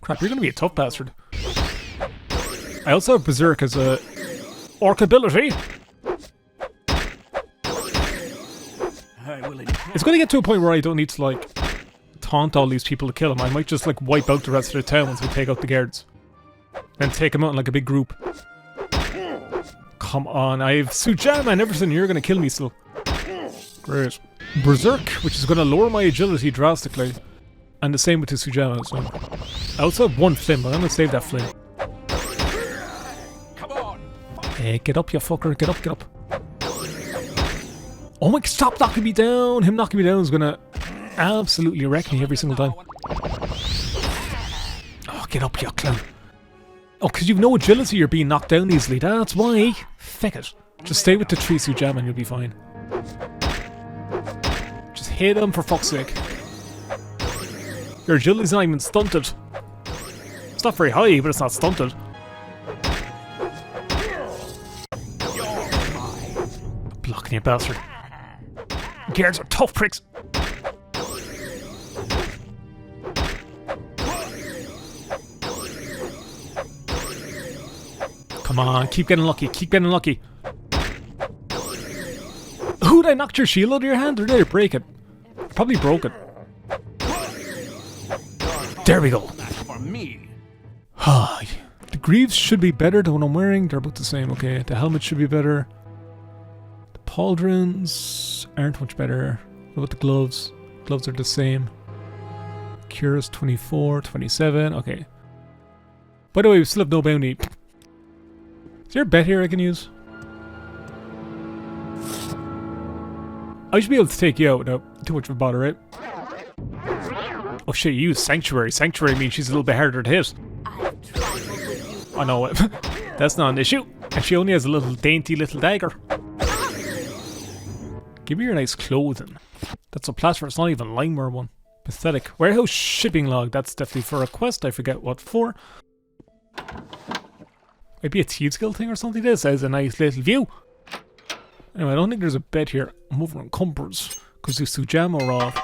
Crap, you're going to be a tough bastard. I also have Berserk as a orc ability. It's going to get to a point where I don't need to, like, taunt all these people to kill them. I might just, like, wipe out the rest of the town once we take out the guards. Then take them out in, like, a big group. Come on, I have Sujamma and everything. You're going to kill me still. Great. Berserk, which is going to lower my agility drastically. And the same with the Sujamma as well. I also have one Flim, but I'm going to save that Flim. Come on! Hey, get up, you fucker. Get up, get up. Oh my god, stop knocking me down! Him knocking me down is going to absolutely wreck me every single time. Oh, get up, you clown. Oh, because you've no agility, you're being knocked down easily. That's why. Feck it. Just stay with the tree Sujamma and you'll be fine. Just hit him for fuck's sake. Your agility's not even stunted. It's not very high, but it's not stunted. Blocking you bastard. Guards are tough pricks. Come on, keep getting lucky, keep getting lucky. Who'd I knocked your shield out of your hand? Or did I break it? Probably broke it. There we go. For me. The greaves should be better than what I'm wearing. They're about the same. Okay, the helmet should be better. The pauldrons aren't much better. What about the gloves? Gloves are the same. Cures 24, 27. Okay. By the way, we still have no bounty. Is there a bet here I can use? I should be able to take you out without too much of a bother, right? Oh shit, you use Sanctuary. Sanctuary means she's a little bit harder to hit. I know it. That's not an issue. And she only has a little dainty little dagger. Give me your nice clothing. That's a plaster, it's not even limeware one. Pathetic. Warehouse shipping log, that's definitely for a quest, I forget what for. Maybe a Thieves Guild thing or something. This has a nice little view. Anyway, I don't think there's a bed here. I'm over on Cumbers, because the Sujamma are off.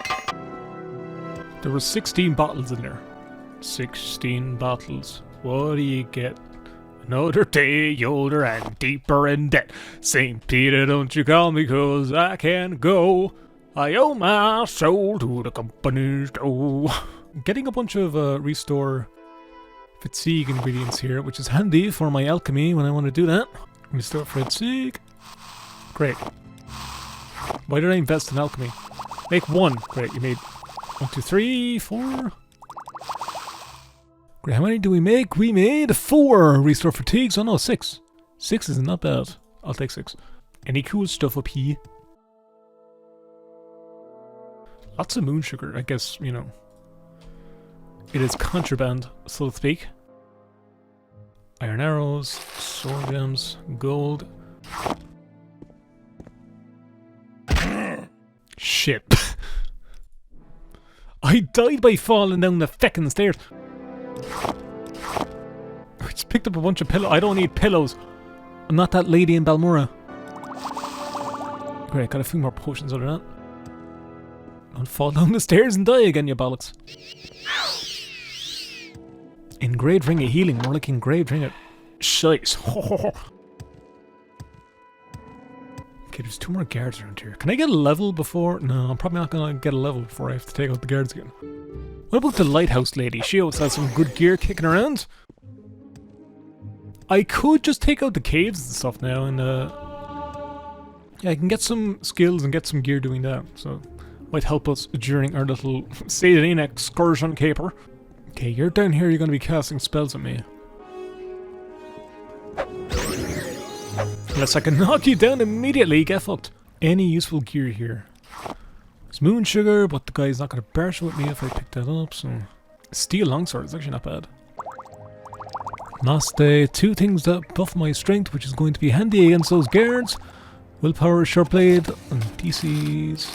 There were 16 bottles in there. 16 bottles. What do you get? Another day older and deeper in debt. St. Peter, don't you call me, cause I can't go. I owe my soul to the company store. Getting a bunch of restore fatigue ingredients here, which is handy for my alchemy when I want to do that. Restore fatigue. Great. Why did I invest in alchemy? Make one. Great, you made 1, 2, 3, 4. Great, how many do we make? We made 4 restore fatigues. Oh no, 6. 6 is not bad. I'll take 6. Any cool stuff up here? Lots of moon sugar, I guess, you know. It is contraband, so to speak. Iron arrows, sword gems, gold. Shit. I died by falling down the feckin' stairs. I just picked up a bunch of pillows. I don't need pillows. I'm not that lady in Balmora. Great, got a few more potions out of that. Don't fall down the stairs and die again, you bollocks. Engraved ring of healing, more like engraved ring of shice. Okay, there's 2 more guards around here. Can I get a level before? No, I'm probably not gonna get a level before I have to take out the guards again. What about the lighthouse lady? She always has some good gear kicking around. I could just take out the caves and stuff now and Yeah, I can get some skills and get some gear doing that, so might help us during our little Saturday excursion caper. Okay, you're down here, you're going to be casting spells at me. Unless I can knock you down immediately, get fucked. Any useful gear here? It's moon sugar, but the guy's not going to barge with me if I pick that up, so... Steel longsword is actually not bad. Last day, 2 things that buff my strength, which is going to be handy against those guards. Willpower, sharp blade, and DCs,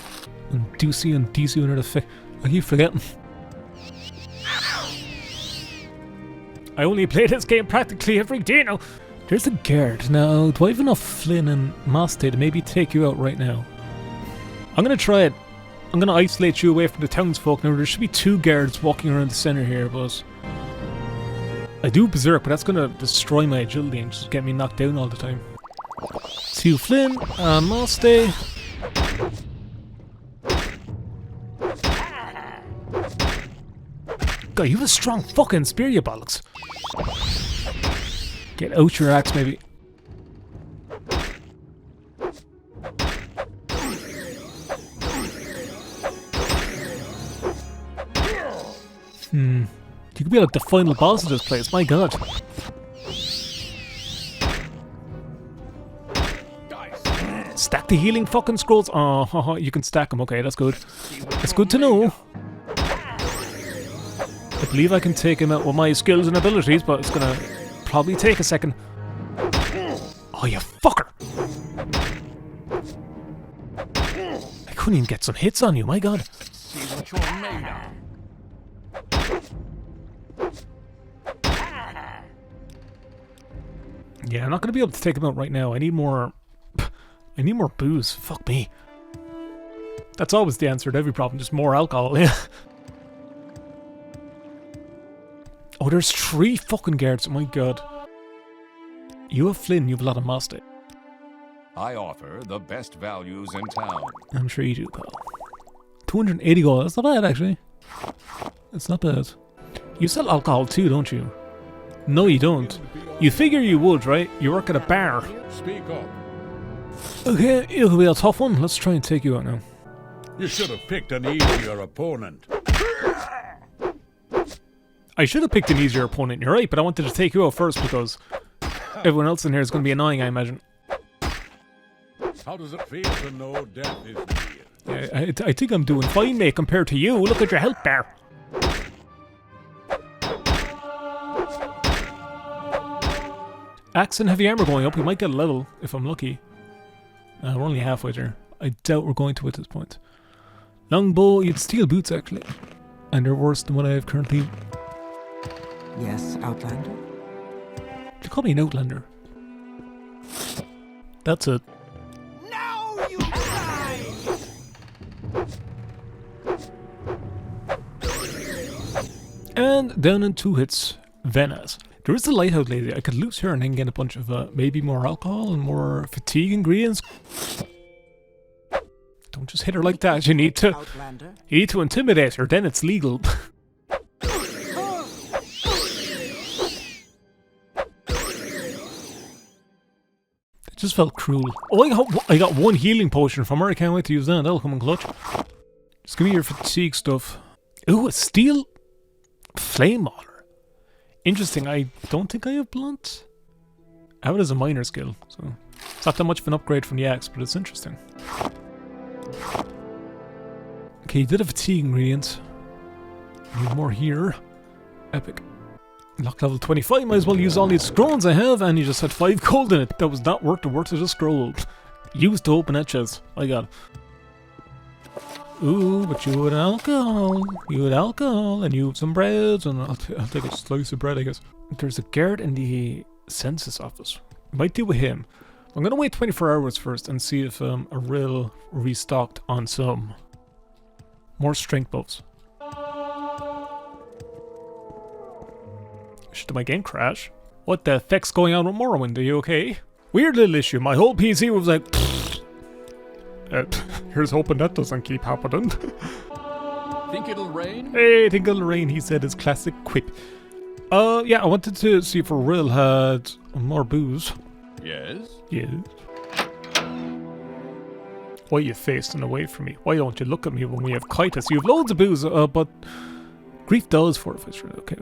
and DC and DC under the effect. I keep forgetting. I only play this game practically every day now. There's a guard. Now, do I have enough Flynn and Maste to maybe take you out right now? I'm gonna try it. I'm gonna isolate you away from the townsfolk. Now, there should be 2 guards walking around the center here, but... I do Berserk, but that's gonna destroy my agility and just get me knocked down all the time. 2 Flynn and Maste. God, you have a strong fucking spear, you bollocks. Get out your axe, maybe. You could be like the final boss of this place, my god. Stack the healing fucking scrolls. Oh, you can stack them. Okay, that's good. That's good to know. I believe I can take him out with my skills and abilities, but it's gonna probably take a second. Oh, you fucker! I couldn't even get some hits on you, my god. See what you're made of. Yeah, I'm not gonna be able to take him out right now. I need more booze. Fuck me. That's always the answer to every problem, just more alcohol, yeah. Oh, there's 3 fucking guards, oh my god. You have Flynn, you have a lot of Maste. I offer the best values in town. I'm sure you do, pal. 280 gold, that's not bad actually. It's not bad. You sell alcohol too, don't you? No, you don't. You figure you would, right? You work at a bar. Speak up. Okay, it'll be a tough one. Let's try and take you out now. You should have picked an easier opponent. I should have picked an easier opponent, you're right, but I wanted to take you out first because everyone else in here is going to be annoying, I imagine. How does it feel to know death is near? Yeah, I think I'm doing fine, mate, compared to you. Look at your health bar. Axe and heavy armor going up. We might get a level if I'm lucky. We're only halfway there. I doubt we're going to at this point. Longbow, you'd steel boots actually. And they're worse than what I have currently. Yes, Outlander? You call me an Outlander. That's it. No, you die! And down in 2 hits, Venice. There is the lighthouse lady. I could loot her and then get a bunch of maybe more alcohol and more fatigue ingredients. Don't just hit her like that. You need to intimidate her. Then it's legal. It just felt cruel. Oh, I got 1 healing potion from her. I can't wait to use that. That'll come in clutch. Just give me your fatigue stuff. Ooh, a steel flame mauler. Interesting, I don't think I have blunt. I have it as a minor skill, so it's not that much of an upgrade from the axe, but it's interesting. Okay, you did a fatigue ingredient. Need more here. Epic. Lock level 25, might as well use all these scrolls I have, and you just had 5 gold in it. That was not worth the worth of the scroll. Used to open that chest. My god. Ooh, but you had alcohol. You had alcohol, and you have some breads, and I'll take a slice of bread, I guess. There's a guard in the census office. Might deal with him. I'm gonna wait 24 hours first and see if a real restocked on some more strength buffs. Did my game crash? What the heck's going on with Morrowind? Are you okay? Weird little issue. My whole PC was like... here's hoping that doesn't keep happening. Think it'll rain? Hey, think it'll rain, he said his classic quip. Yeah, I wanted to see if Rill had more booze. Yes? Yes. Why are you facing away from me? Why don't you look at me when we have chitis? You have loads of booze, but grief does forfeit. Okay.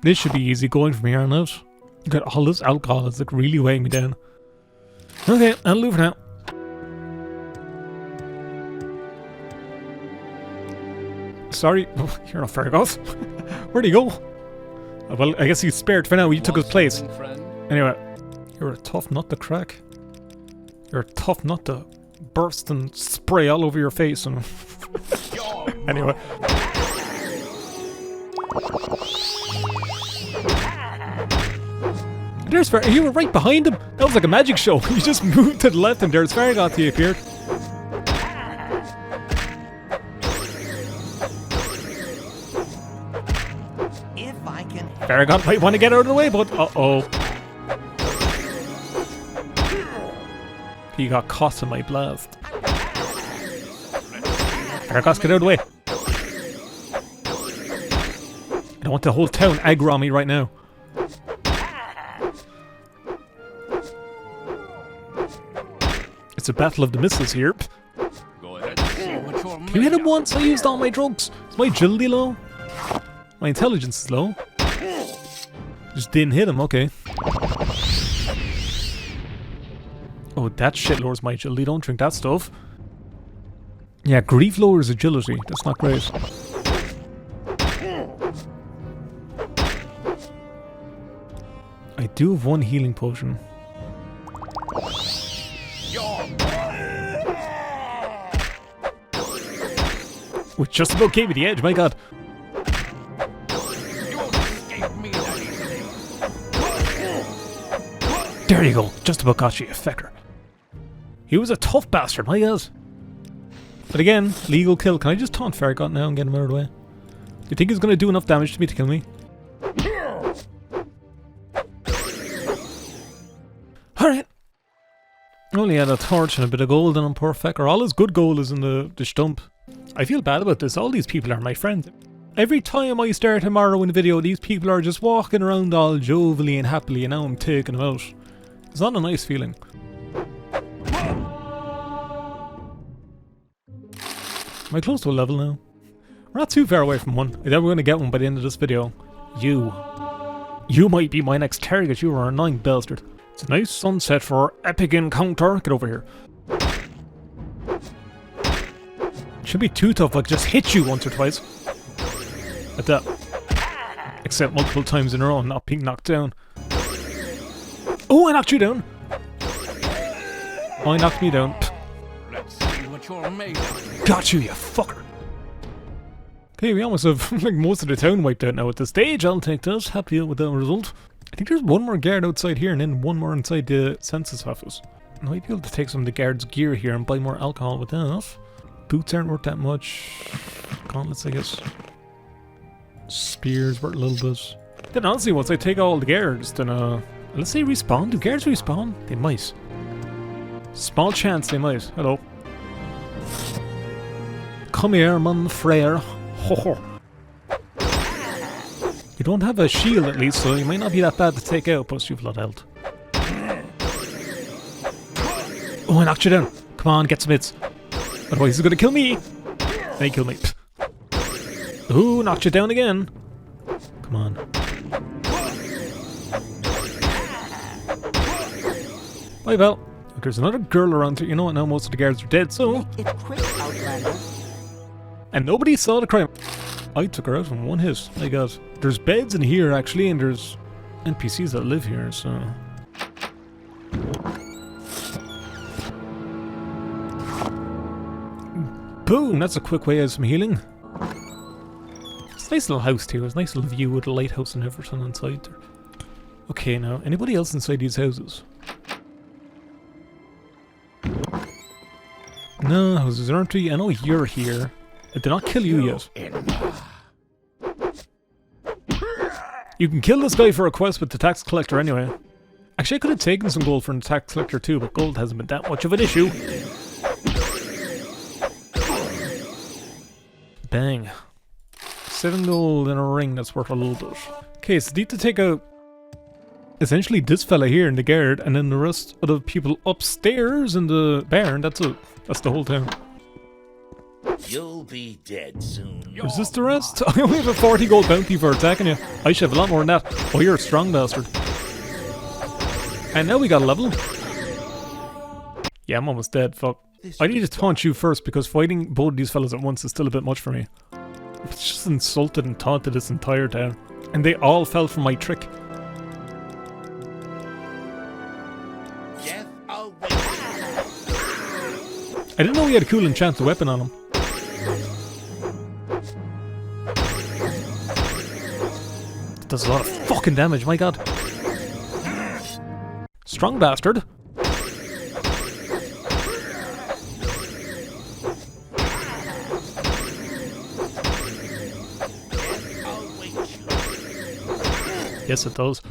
This should be easy going from here on out. Got all this alcohol is like really weighing me down. Okay, I'll leave for now. Sorry, you're not Fergus. Where'd he go? Well, I guess he's spared for now. You took his place. Anyway, you're a tough nut to crack. You're a tough nut to burst and spray all over your face. And anyway. There's Fer. You were right behind him. That was like a magic show. You just moved to the left and there's Fergus. He appeared. Farragut might want to get out of the way, but uh-oh. He got caught in my blast. Farragut, get out of the way. I don't want the whole town aggro on me right now. It's a battle of the missiles here. Can you hit him once? I used all my drugs. Is my agility low? My intelligence is low. Just didn't hit him, okay. Oh, that shit lowers my agility. Don't drink that stuff. Yeah, grief lowers agility. That's not great. I do have one healing potion. Which just about gave me the edge, my god. There you go, just about got you, fecker. He was a tough bastard, my god. But again, legal kill. Can I just taunt Farragut now and get him out of the way? Do you think he's going to do enough damage to me to kill me? Alright. Only had a torch and a bit of gold and poor fecker. All his good gold is in the stump. I feel bad about this. All these people are my friends. Every time I start a Morrowind video, these people are just walking around all jovially and happily, and now I'm taking them out. It's not a nice feeling. Am I close to a level now? We're not too far away from one. I doubt we're going to get one by the end of this video. You might be my next target. You are a annoying bastard. It's a nice sunset for epic encounter. Get over here. Shouldn't be too tough, like just hit you once or twice. Like that. Except multiple times in a row and not being knocked down. Oh, I knocked you down. Oh, I knocked me down. Let's see what you're made of. Got you, you fucker. Okay, we almost have like most of the town wiped out now at this stage. I'll take this. Happy with that result. I think there's one more guard outside here and then one more inside the census office. I might be able to take some of the guards' gear here and buy more alcohol with that. Boots aren't worth that much. Gauntlets, I guess. Spears worth a little bit. Then honestly, once I take all the guards, then let's say respawn. Do guards respawn? They might. Small chance they might. Hello. Come here, mon frere. Ho ho. You don't have a shield at least, so you might not be that bad to take out, plus you've a lot of health. Oh, I knocked you down. Come on, get some hits. Otherwise he's gonna kill me. Then he killed me. Ooh, knocked you down again. Come on. Bye, Belle. There's another girl around here. You know what, now most of the guards are dead, so... It quick, Outlander. And nobody saw the crime. I took her out in one hit. My god. There's beds in here, actually, and there's NPCs that live here, so... Boom! That's a quick way of some healing. It's a nice little house too. It's a nice little view with a lighthouse and everything inside there. Okay, now, anybody else inside these houses? No houses, aren't we? I know you're here. I did not kill you yet. You can kill this guy for a quest with the tax collector anyway. Actually, I could have taken some gold from the tax collector too, but gold hasn't been that much of an issue. Bang. 7 gold in a ring, that's worth a little bit. Okay, so need to take out essentially this fella here in the guard, and then the rest of the people upstairs in the barn. That's it. That's the whole town. You'll be dead soon. Is this the rest? I only have a 40 gold bounty for attacking you. I should have a lot more than that. Oh, you're a strong bastard. And now we got a level. Yeah, I'm almost dead. Fuck. I need to taunt you first because fighting both of these fellas at once is still a bit much for me. I've just insulted and taunted this entire town. And they all fell for my trick. Death awaits. I didn't know he had a cool enchanted weapon on him. That does a lot of fucking damage, my god. Strong bastard. Yes, it does.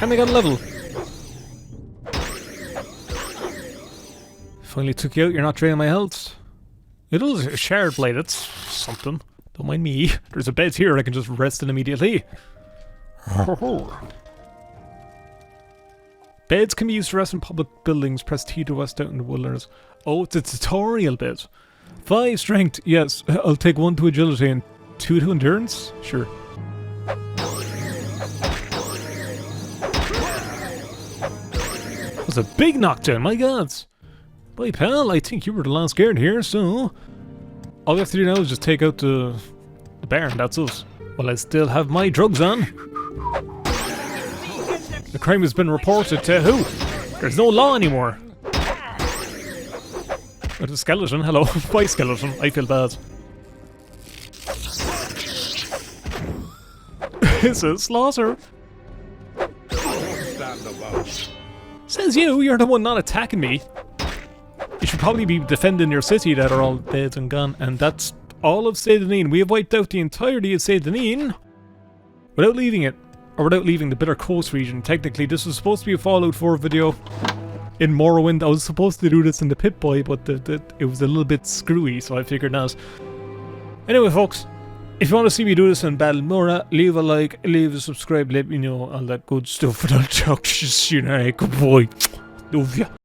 And I got a level. Finally took you out, you're not draining my health. It is a shard blade, that's something. Don't mind me. There's a bed here, I can just rest in immediately. Beds can be used to rest in public buildings. Press T to rest out in the wilderness. Oh, it's a tutorial bit. 5 strength, yes. I'll take 1 to agility and 2 to endurance? Sure. That was a big knockdown, my god. Boy, pal, I think you were the last guard here, so... all we have to do now is just take out the barn, that's us. Well, I still have my drugs on. The crime has been reported to who? There's no law anymore. There's a skeleton, hello. Bye, skeleton, I feel bad. It's a slaughter. Says you're the one not attacking me. You should probably be defending your city that are all dead and gone. And that's all of Sedanine. We have wiped out the entirety of Sedanine without leaving it. Or without leaving the Bitter Coast region. Technically, this was supposed to be a Fallout 4 video. In Morrowind, I was supposed to do this in the Pip-Boy, but it was a little bit screwy, so I figured not. Anyway, folks, if you want to see me do this in Balmora, leave a like, leave a subscribe, let me know all that good stuff, and I'll talk to you soon. Alright, good boy. Love ya.